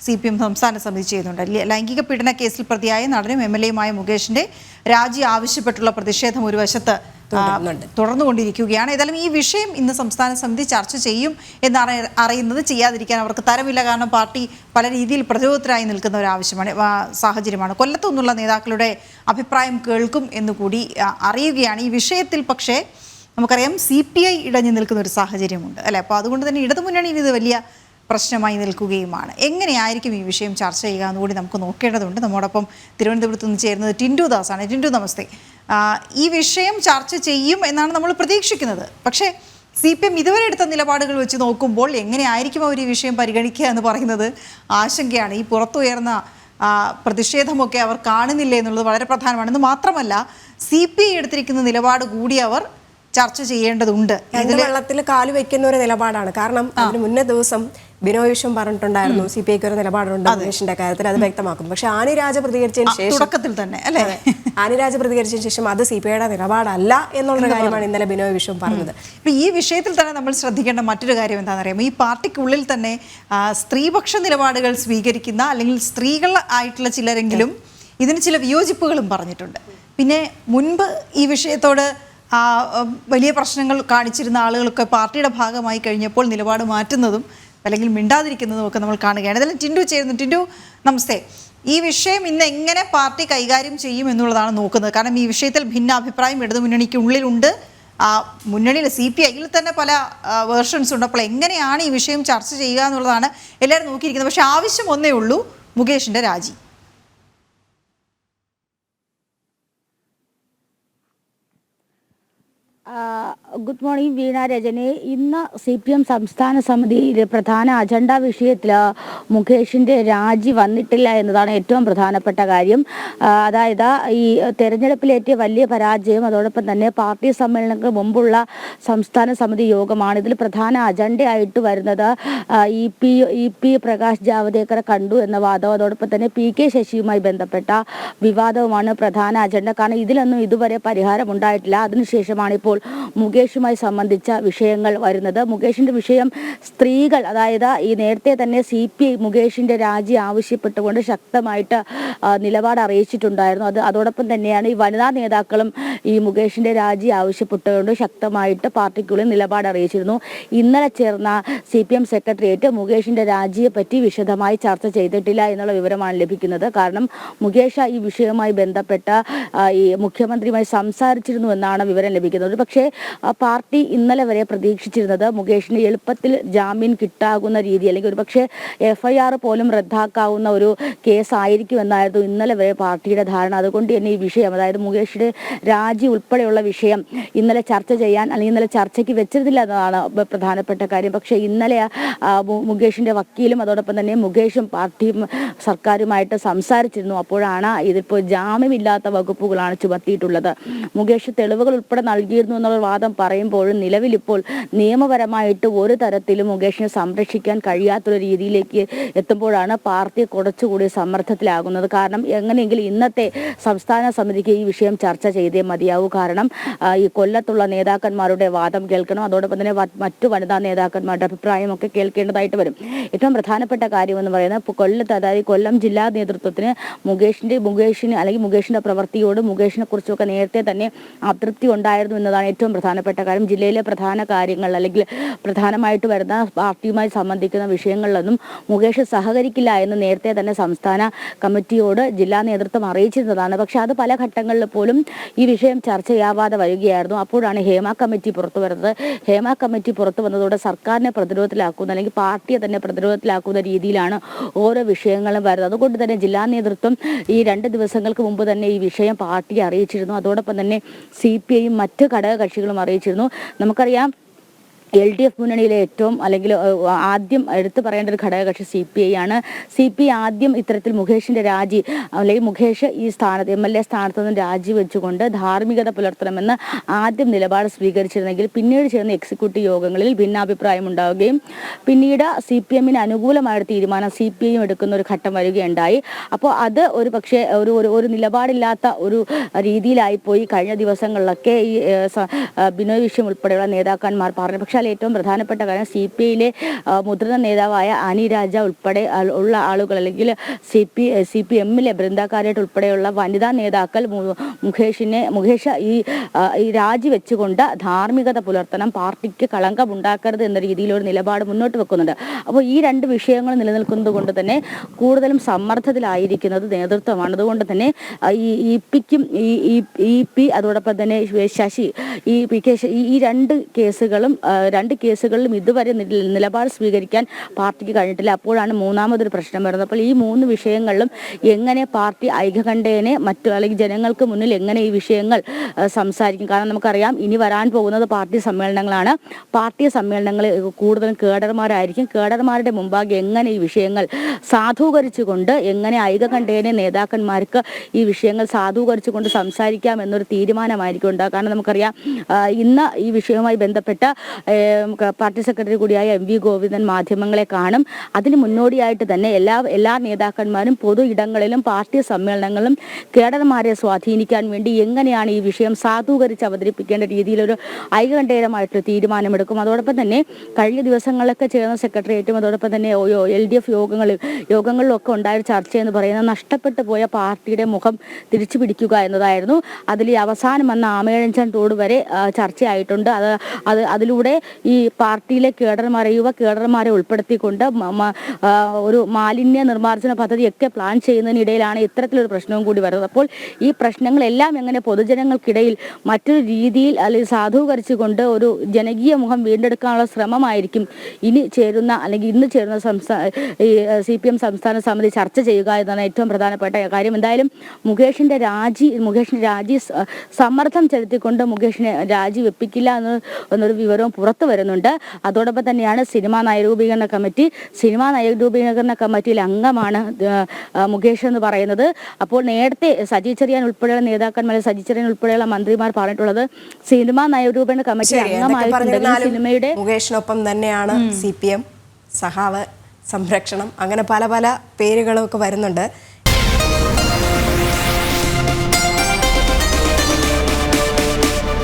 CPM സംസ്ഥാന സമിതി ചെയ്യുന്നുണ്ട്. ലൈംഗിക പീഡന കേസിൽ പ്രതിയായ നടനും MLA-യുമായ മുകേഷിന്റെ രാജി ആവശ്യപ്പെട്ടുള്ള പ്രതിഷേധം ഒരു വശത്ത് തുടർന്നുകൊണ്ടിരിക്കുകയാണ്. ഏതായാലും ഈ വിഷയം ഇന്ന് സംസ്ഥാന സമിതി ചർച്ച ചെയ്യും എന്നാണ് അറിയുന്നത്. ചെയ്യാതിരിക്കാൻ അവർക്ക് തരമില്ല. കാരണം പാർട്ടി പല രീതിയിൽ പ്രതിരോധത്തിലായി നിൽക്കുന്ന ഒരു സാഹചര്യമാണ്. കൊല്ലത്തുനിന്നുള്ള നേതാക്കളുടെ അഭിപ്രായം കേൾക്കും എന്നുകൂടി അറിയുകയാണ്. ഈ വിഷയത്തിൽ പക്ഷേ നമുക്കറിയാം CPI ഇടഞ്ഞു നിൽക്കുന്ന ഒരു സാഹചര്യമുണ്ട് അല്ലേ? അപ്പോൾ അതുകൊണ്ട് തന്നെ ഇടതുമുന്നണിയിൽ ഇത് വലിയ പ്രശ്നമായി നിൽക്കുകയുമാണ്. എങ്ങനെയായിരിക്കും ഈ വിഷയം ചർച്ച ചെയ്യുക എന്നുകൂടി നമുക്ക് നോക്കേണ്ടതുണ്ട്. നമ്മോടൊപ്പം തിരുവനന്തപുരത്ത് നിന്ന് ചേരുന്നത് ടിൻഡു ദാസാണ്. ടിൻഡു, നമസ്തേ. ഈ വിഷയം ചർച്ച ചെയ്യും എന്നാണ് നമ്മൾ പ്രതീക്ഷിക്കുന്നത്. പക്ഷേ CPM ഇതുവരെ എടുത്ത നിലപാടുകൾ വെച്ച് നോക്കുമ്പോൾ എങ്ങനെയായിരിക്കും അവർ ഈ വിഷയം പരിഗണിക്കുക എന്ന് പറയുന്നത് ആശങ്കയാണ്. ഈ പുറത്തുയർന്ന പ്രതിഷേധമൊക്കെ അവർ കാണുന്നില്ല എന്നുള്ളത് വളരെ പ്രധാനമാണ്. എന്ന് മാത്രമല്ല CPI എടുത്തിരിക്കുന്ന നിലപാട് കൂടി അവർ ചർച്ച ചെയ്യേണ്ടതുണ്ട്. വെള്ളത്തിൽ കാല് വെക്കുന്ന ഒരു നിലപാടാണ്. കാരണം അതിന് മുന്നേ ദിവസം ബിനോയ് വിശ്വം പറഞ്ഞിട്ടുണ്ടായിരുന്നു CPIക്ക് ഒരു നിലപാടുണ്ട് മുകേഷിന്റെ കാര്യത്തിൽ, അത് വ്യക്തമാക്കും. പക്ഷെ ആനി രാജ പ്രതികരിച്ചതിന് ശേഷം തുടക്കത്തിൽ തന്നെ അല്ലേ ആനി രാജ പ്രതികരിച്ചതിന് ശേഷം അത് CPIയുടെ നിലപാടല്ല എന്നുള്ള കാര്യമാണ് ഇന്നലെ ബിനോയ് വിശ്വം പറഞ്ഞത്. ഇപ്പൊ ഈ വിഷയത്തിൽ തന്നെ നമ്മൾ ശ്രദ്ധിക്കേണ്ട മറ്റൊരു കാര്യം എന്താണെന്നറിയാമോ? ഈ പാർട്ടിക്കുള്ളിൽ തന്നെ സ്ത്രീപക്ഷ നിലപാടുകൾ സ്വീകരിക്കുന്ന അല്ലെങ്കിൽ സ്ത്രീകൾ ആയിട്ടുള്ള ചിലരെങ്കിലും ഇതിന് ചില വിയോജിപ്പുകളും പറഞ്ഞിട്ടുണ്ട്. പിന്നെ മുൻപ് ഈ വിഷയത്തോട് വലിയ പ്രശ്നങ്ങൾ കാണിച്ചിരുന്ന ആളുകളൊക്കെ പാർട്ടിയുടെ ഭാഗമായി കഴിഞ്ഞപ്പോൾ നിലപാട് മാറ്റുന്നതും അല്ലെങ്കിൽ മിണ്ടാതിരിക്കുന്നതും ഒക്കെ നമ്മൾ കാണുകയാണ്. ഇതെല്ലാം ടിൻഡു ചേരുന്നു. ടിൻഡു, നമസ്തേ. ഈ വിഷയം ഇന്ന് എങ്ങനെ പാർട്ടി കൈകാര്യം ചെയ്യും എന്നുള്ളതാണ് നോക്കുന്നത്. കാരണം ഈ വിഷയത്തിൽ ഭിന്നാഭിപ്രായം ഇടതുമുന്നണിക്ക് ഉള്ളിലുണ്ട്. മുന്നണിയിൽ CPIയിൽ തന്നെ പല വേർഷൻസ് ഉണ്ട്. അപ്പോൾ എങ്ങനെയാണ് ഈ വിഷയം ചർച്ച ചെയ്യുക എന്നുള്ളതാണ് എല്ലാവരും നോക്കിയിരിക്കുന്നത്. പക്ഷേ ആവശ്യം ഒന്നേ ഉള്ളൂ, മുകേഷിൻ്റെ രാജി. ഗുഡ് മോർണിംഗ് വീണ രജനി. ഇന്ന് CPM സംസ്ഥാന സമിതിയിലെ പ്രധാന അജണ്ട വിഷയത്തിൽ മുകേഷിൻ്റെ രാജി വന്നിട്ടില്ല എന്നതാണ് ഏറ്റവും പ്രധാനപ്പെട്ട കാര്യം. അതായത് ഈ തെരഞ്ഞെടുപ്പിലേറ്റിയ വലിയ പരാജയം, അതോടൊപ്പം തന്നെ പാർട്ടി സമ്മേളനങ്ങൾക്ക് മുമ്പുള്ള സംസ്ഥാന സമിതി യോഗമാണ്. ഇതിൽ പ്രധാന അജണ്ടയായിട്ട് വരുന്നത് EP പ്രകാശ് ജാവദേക്കറെ കണ്ടു എന്ന വാദവും അതോടൊപ്പം തന്നെ PK ശശിയുമായി ബന്ധപ്പെട്ട വിവാദവുമാണ് പ്രധാന അജണ്ട. കാരണം ഇതിലൊന്നും ഇതുവരെ പരിഹാരം ഉണ്ടായിട്ടില്ല. അതിനുശേഷമാണ് ഇപ്പോൾ മുകേഷുമായി സംബന്ധിച്ച വിഷയങ്ങൾ വരുന്നത്. മുകേഷിന്റെ വിഷയം സ്ത്രീകൾ, അതായത് ഈ നേരത്തെ തന്നെ CPI മുകേഷിന്റെ രാജി ആവശ്യപ്പെട്ടുകൊണ്ട് ശക്തമായിട്ട് നിലപാട് അറിയിച്ചിട്ടുണ്ടായിരുന്നു. അതോടൊപ്പം തന്നെയാണ് ഈ വനിതാ നേതാക്കളും ഈ മുകേഷിന്റെ രാജി ആവശ്യപ്പെട്ടുകൊണ്ട് ശക്തമായിട്ട് പാർട്ടിക്കുള്ളിൽ നിലപാട് അറിയിച്ചിരുന്നു. ഇന്നലെ ചേർന്ന CPM സെക്രട്ടേറിയറ്റ് മുകേഷിന്റെ രാജിയെ പറ്റി വിശദമായി ചർച്ച ചെയ്തിട്ടില്ല എന്നുള്ള വിവരമാണ് ലഭിക്കുന്നത്. കാരണം മുകേഷ് ഈ വിഷയവുമായി ബന്ധപ്പെട്ട ഈ മുഖ്യമന്ത്രിയുമായി സംസാരിച്ചിരുന്നു എന്നാണ് വിവരം ലഭിക്കുന്നത്. പക്ഷേ പാർട്ടി ഇന്നലെ വരെ പ്രതീക്ഷിച്ചിരുന്നത് മുകേഷിന് എളുപ്പത്തിൽ ജാമ്യം കിട്ടാകുന്ന രീതി, അല്ലെങ്കിൽ ഒരു പക്ഷേ FIR പോലും റദ്ദാക്കാവുന്ന ഒരു കേസായിരിക്കും എന്നായിരുന്നു ഇന്നലെ വരെ പാർട്ടിയുടെ ധാരണ. അതുകൊണ്ട് തന്നെ ഈ വിഷയം, അതായത് മുകേഷിന്റെ രാജി ഉൾപ്പെടെയുള്ള വിഷയം ഇന്നലെ ചർച്ച ചെയ്യാൻ അല്ലെങ്കിൽ ഇന്നലെ ചർച്ചയ്ക്ക് വെച്ചിരുന്നില്ല എന്നതാണ് പ്രധാനപ്പെട്ട കാര്യം. പക്ഷേ ഇന്നലെ മുകേഷിന്റെ വക്കീലും അതോടൊപ്പം തന്നെ മുകേഷും പാർട്ടിയും സർക്കാരുമായിട്ട് സംസാരിച്ചിരുന്നു. അപ്പോഴാണ് ഇതിപ്പോൾ ജാമ്യമില്ലാത്ത വകുപ്പുകളാണ് ചുമത്തിയിട്ടുള്ളത്. മുകേഷ് തെളിവുകൾ ഉൾപ്പെടെ നൽകിയിരുന്നു എന്നുള്ള വാദം പറയുമ്പോഴും നിലവിലിപ്പോൾ നിയമപരമായിട്ട് ഒരു തരത്തിലും മുകേഷിനെ സംരക്ഷിക്കാൻ കഴിയാത്തൊരു രീതിയിലേക്ക് എത്തുമ്പോഴാണ് പാർട്ടി കുറച്ചുകൂടി സമ്മർദ്ദത്തിലാകുന്നത്. കാരണം എങ്ങനെയെങ്കിലും ഇന്നത്തെ സംസ്ഥാന സമിതിക്ക് ഈ വിഷയം ചർച്ച ചെയ്തേ മതിയാവൂ. കാരണം ഈ കൊല്ലത്തുള്ള നേതാക്കന്മാരുടെ വാദം കേൾക്കണം, അതോടൊപ്പം തന്നെ മറ്റു വനിതാ നേതാക്കന്മാരുടെ അഭിപ്രായമൊക്കെ കേൾക്കേണ്ടതായിട്ട് വരും. ഏറ്റവും പ്രധാനപ്പെട്ട കാര്യമെന്ന് പറയുന്നത് കൊല്ലത്ത്, അതായത് കൊല്ലം ജില്ലാ നേതൃത്വത്തിന് മുകേഷിന് അല്ലെങ്കിൽ മുകേഷിന്റെ പ്രവൃത്തിയോട് മുകേഷിനെ കുറിച്ചൊക്കെ നേരത്തെ തന്നെ അതൃപ്തി ഉണ്ടായിരുന്നു എന്നതാണ് ഏറ്റവും പ്രധാനപ്പെട്ട കാര്യം. ജില്ലയിലെ പ്രധാന കാര്യങ്ങൾ അല്ലെങ്കിൽ പ്രധാനമായിട്ട് വരുന്ന പാർട്ടിയുമായി സംബന്ധിക്കുന്ന വിഷയങ്ങളിലൊന്നും മുകേഷ് സഹകരിക്കില്ല എന്ന് നേരത്തെ തന്നെ സംസ്ഥാന കമ്മിറ്റിയോട് ജില്ലാ നേതൃത്വം അറിയിച്ചിരുന്നതാണ്. പക്ഷെ അത് പല ഘട്ടങ്ങളിൽ പോലും ഈ വിഷയം ചർച്ചയാവാതെ വരികയായിരുന്നു. അപ്പോഴാണ് ഹേമ കമ്മിറ്റി പുറത്തു വരുന്നത്. ഹേമ കമ്മിറ്റി പുറത്തു വന്നതോടെ സർക്കാരിനെ പ്രതിരോധത്തിലാക്കുന്ന അല്ലെങ്കിൽ പാർട്ടിയെ തന്നെ പ്രതിരോധത്തിലാക്കുന്ന രീതിയിലാണ് ഓരോ വിഷയങ്ങളും വരുന്നത്. അതുകൊണ്ട് തന്നെ ജില്ലാ നേതൃത്വം ഈ 2 ദിവസങ്ങൾക്ക് മുമ്പ് തന്നെ ഈ വിഷയം പാർട്ടിയെ അറിയിച്ചിരുന്നു. അതോടൊപ്പം തന്നെ CPIയും മറ്റ് ഘടകകക്ഷികളും അറിയിച്ചിരുന്നു. നമുക്കറിയാം LDF മുന്നണിയിലെ ഏറ്റവും അല്ലെങ്കിൽ ആദ്യം എടുത്തു പറയേണ്ട ഒരു ഘടകകക്ഷി CPI ആണ്. CPI ആദ്യം ഇത്തരത്തിൽ മുകേഷിന്റെ രാജി അല്ലെങ്കിൽ മുകേഷ് ഈ സ്ഥാനത്ത് MLA സ്ഥാനത്ത് നിന്ന് രാജിവെച്ചുകൊണ്ട് ധാർമ്മികത പുലർത്തണമെന്ന് ആദ്യം നിലപാട് സ്വീകരിച്ചിരുന്നെങ്കിൽ പിന്നീട് ചേർന്ന എക്സിക്യൂട്ടീവ് യോഗങ്ങളിൽ ഭിന്നാഭിപ്രായം ഉണ്ടാവുകയും പിന്നീട് CPMന് അനുകൂലമായ തീരുമാനം CPIയും എടുക്കുന്ന ഒരു ഘട്ടം വരികയുണ്ടായി. അപ്പോൾ അത് ഒരു പക്ഷേ ഒരു നിലപാടില്ലാത്ത ഒരു രീതിയിലായിപ്പോയി കഴിഞ്ഞ ദിവസങ്ങളിലൊക്കെ ഈ ബിനോയ് വിശ്വം ഉൾപ്പെടെയുള്ള നേതാക്കന്മാർ പറഞ്ഞു. പക്ഷെ വെച്ചാൽ ഏറ്റവും പ്രധാനപ്പെട്ട കാര്യം CPIയിലെ മുതിർന്ന നേതാവായ ആനി രാജ ഉൾപ്പെടെ ഉള്ള ആളുകൾ, അല്ലെങ്കിൽ CPMലെ ബൃന്ദാക്കാരായിട്ട് ഉൾപ്പെടെയുള്ള വനിതാ നേതാക്കൾ മുകേഷ് ഈ രാജിവെച്ചുകൊണ്ട് ധാർമ്മികത പുലർത്തണം, പാർട്ടിക്ക് കളങ്കം ഉണ്ടാക്കരുത് എന്ന രീതിയിലൊരു നിലപാട് മുന്നോട്ട് വെക്കുന്നുണ്ട്. അപ്പോൾ ഈ രണ്ട് വിഷയങ്ങൾ നിലനിൽക്കുന്നത് കൊണ്ട് തന്നെ കൂടുതലും സമ്മർദ്ദത്തിലായിരിക്കുന്നത് നേതൃത്വമാണ്. അതുകൊണ്ട് തന്നെ ഈ പിക്കും EP അതോടൊപ്പം തന്നെ ശശി ഈ രണ്ട് കേസുകളിലും ഇതുവരെ നിലപാട് സ്വീകരിക്കാൻ പാർട്ടിക്ക് കഴിഞ്ഞിട്ടില്ല. അപ്പോഴാണ് മൂന്നാമതൊരു പ്രശ്നം വരുന്നത്. അപ്പോൾ ഈ മൂന്ന് വിഷയങ്ങളിലും എങ്ങനെ പാർട്ടി ഐക്യകണ്ഠേനെ അല്ലെങ്കിൽ ജനങ്ങൾക്ക് മുന്നിൽ എങ്ങനെ ഈ വിഷയങ്ങൾ സംസാരിക്കും? കാരണം നമുക്കറിയാം ഇനി വരാൻ പോകുന്നത് പാർട്ടി സമ്മേളനങ്ങളാണ്. പാർട്ടി സമ്മേളനങ്ങളിൽ കൂടുതലും കേഡർമാരായിരിക്കും. കേഡർമാരുടെ മുമ്പാകെ എങ്ങനെ ഈ വിഷയങ്ങൾ സാധൂകരിച്ചുകൊണ്ട് എങ്ങനെ ഐക്യകണ്ഠേനെ നേതാക്കന്മാർക്ക് ഈ വിഷയങ്ങൾ സാധൂകരിച്ചുകൊണ്ട് സംസാരിക്കാം എന്നൊരു തീരുമാനമായിരിക്കും ഉണ്ടാകുക. കാരണം നമുക്കറിയാം ഇന്ന് ഈ വിഷയവുമായി ബന്ധപ്പെട്ട പാർട്ടി സെക്രട്ടറി കൂടിയായ MV ഗോവിന്ദൻ മാധ്യമങ്ങളെ കാണും. അതിന് മുന്നോടിയായിട്ട് തന്നെ എല്ലാ നേതാക്കന്മാരും പൊതു ഇടങ്ങളിലും പാർട്ടി സമ്മേളനങ്ങളിലും കേഡർമാരെ സ്വാധീനിക്കാൻ വേണ്ടി എങ്ങനെയാണ് ഈ വിഷയം സാധൂകരിച്ച് അവതരിപ്പിക്കേണ്ട രീതിയിലൊരു ഐക്യകണ്ഠേയമായിട്ടൊരു തീരുമാനമെടുക്കും. അതോടൊപ്പം തന്നെ കഴിഞ്ഞ ദിവസങ്ങളിലൊക്കെ ചേർന്ന സെക്രട്ടേറിയറ്റും അതോടൊപ്പം തന്നെ LDF യോഗങ്ങളിലൊക്കെ ഉണ്ടായ ചർച്ച എന്ന് പറയുന്നത് നഷ്ടപ്പെട്ടു പോയ പാർട്ടിയുടെ മുഖം തിരിച്ചു പിടിക്കുക എന്നതായിരുന്നു. അതിൽ അവസാനം വന്ന ആമേഴഞ്ചൻ തോട് വരെ ചർച്ചയായിട്ടുണ്ട്. അതിലൂടെ ഈ പാർട്ടിയിലെ യുവ കേഡർമാരെ ഉൾപ്പെടുത്തിക്കൊണ്ട് ഒരു മാലിന്യ നിർമ്മാർജ്ജന പദ്ധതിയൊക്കെ പ്ലാൻ ചെയ്യുന്നതിനിടയിലാണ് ഇത്തരത്തിലൊരു പ്രശ്നവും കൂടി വരുന്നത്. അപ്പോൾ ഈ പ്രശ്നങ്ങളെല്ലാം എങ്ങനെ പൊതുജനങ്ങൾക്കിടയിൽ മറ്റൊരു രീതിയിൽ അല്ലെങ്കിൽ സാധൂകരിച്ചുകൊണ്ട് ഒരു ജനകീയ മുഖം വീണ്ടെടുക്കാനുള്ള ശ്രമമായിരിക്കും ഇന്ന് ചേരുന്ന CPM സംസ്ഥാന സമിതി ചർച്ച ചെയ്യുക എന്നതാണ് ഏറ്റവും പ്രധാനപ്പെട്ട കാര്യം. എന്തായാലും മുകേഷിന്റെ രാജി സമ്മർദ്ദം ചെലുത്തിക്കൊണ്ട് മുകേഷിനെ രാജി വെപ്പിക്കില്ല എന്നൊരു വിവരവും പുറത്തു വരുന്നുണ്ട്. അതോടൊപ്പം തന്നെയാണ് സിനിമാ നയരൂപീകരണ കമ്മിറ്റിയിൽ അംഗമാണ് മുകേഷ് എന്ന് പറയുന്നത്. അപ്പോൾ നേരത്തെ സജി ചെറിയാൻ ഉൾപ്പെടെയുള്ള മന്ത്രിമാർ പറഞ്ഞിട്ടുള്ളത് സിനിമാ നയരൂപീകരണ കമ്മിറ്റി അംഗമായിട്ടുണ്ടെങ്കിൽ സിനിമയുടെ മുകേഷിനൊപ്പം തന്നെയാണ് CPM, സഹാവ്, സംരക്ഷണം, അങ്ങനെ പല പേരുകളൊക്കെ വരുന്നുണ്ട്.